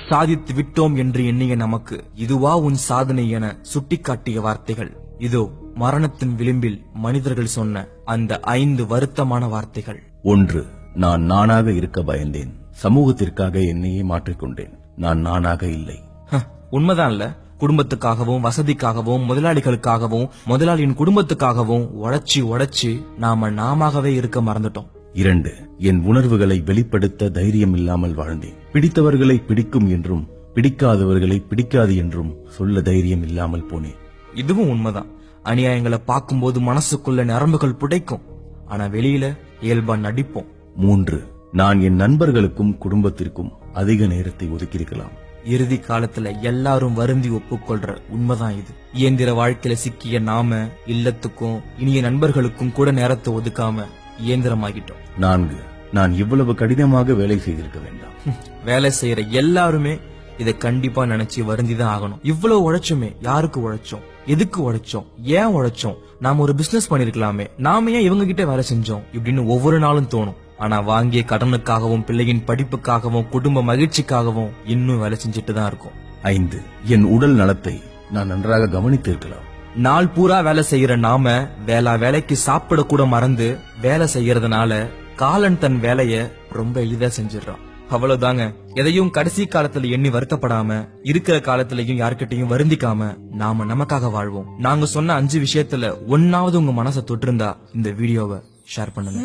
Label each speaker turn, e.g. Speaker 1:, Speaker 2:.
Speaker 1: சாதித்து விட்டோம் என்று எண்ணிய நமக்கு இதுவா உன் சாதனை என சுட்டிக்காட்டிய வார்த்தைகள். இதோ மரணத்தின் விளிம்பில் மனிதர்கள் சொன்ன அந்த 5 வருத்தமான வார்த்தைகள்.
Speaker 2: 1. நான் நானாக இருக்க பயந்தேன். சமூகத்திற்காக என்னையே மாற்றிக்கொண்டேன். நான் நானாக இல்லை.
Speaker 1: உண்மைதான்ல. குடும்பத்துக்காகவும் வசதிக்காகவும் முதலாளிகளுக்காகவும் முதலாளியின் குடும்பத்துக்காகவும் உழைச்சி நாமாகவே இருக்க மறந்துட்டோம்.
Speaker 2: 2. என் உணர்வுகளை வெளிப்படுத்த தைரியம் இல்லாமல் வாழ்ந்தேன். பிடித்தவர்களை பிடிக்கும் என்றும் பிடிக்காதவர்களை பிடிக்காது என்றும் சொல்ல தைரியம் இல்லாமல் போனேன்.
Speaker 1: இதுவும் உண்மைதான். அநியாயங்களை பார்க்கும்போது மனசுக்குள்ள நரம்புகள் புடைக்கும். ஆனா வெளியில இயல்பா நடிப்போம்.
Speaker 2: 3. நான் என் நண்பர்களுக்கும் குடும்பத்திற்கும் அதிக நேரத்தை ஒதுக்கியிருக்கலாம்.
Speaker 1: இறுதி காலத்துல எல்லாரும் வருந்தி ஒப்புக்கொள்ற உண்மைதான் இது. இயந்திர வாழ்க்கையில சிக்கிய நாம இல்லத்துக்கும் இனிய நண்பர்களுக்கும் கூட நேரத்தை ஒதுக்காம இயந்திரமாகிட்டோம்.
Speaker 2: 4. நான் இவ்வளவு கடினமாக வேலை செய்திருக்க வேண்டாம்.
Speaker 1: வேலை செய்யற எல்லாருமே இதை கண்டிப்பா நினைச்சு வருந்திதான் ஆகணும். இவ்வளவு உழைச்சோமே, யாருக்கு உழைச்சோம், எதுக்கு உழைச்சோம், ஏன் உழைச்சோம், நாம ஒரு பிசினஸ் பண்ணிருக்கலாமே, நாம ஏன் இவங்க கிட்ட வேலை செஞ்சோம் இப்படின்னு ஒவ்வொரு நாளும் தோணும். ஆனா வாங்கிய கடனுக்காகவும் பிள்ளையின் படிப்புக்காகவும் குடும்ப மகிழ்ச்சிக்காகவும் இன்னும் வேலை செஞ்சுட்டு தான் இருக்கும்.
Speaker 2: 5. என் உடல் நலத்தை நான் நன்றாக கவனித்திருக்கலாம்.
Speaker 1: நாள் பூரா வேலை செய்யற நாம வேலைக்கு சாப்பிட கூட மறந்து வேலை செய்யறதுனால காலன் தன் வேலைய ரொம்ப எளிதா செஞ்சிடறான். அவ்வளவுதாங்க. எதையும் கடைசி காலத்துல எண்ணி வருத்தப்படாம இருக்கிற காலத்திலயும் யாருக்கிட்டையும் வருந்திக்காம நாம நமக்காக வாழ்வோம். நாங்க சொன்ன 5 விஷயத்துல ஒன்னாவது உங்க மனசை தொட்டிருந்தா இந்த வீடியோவை ஷேர் பண்ணுங்க.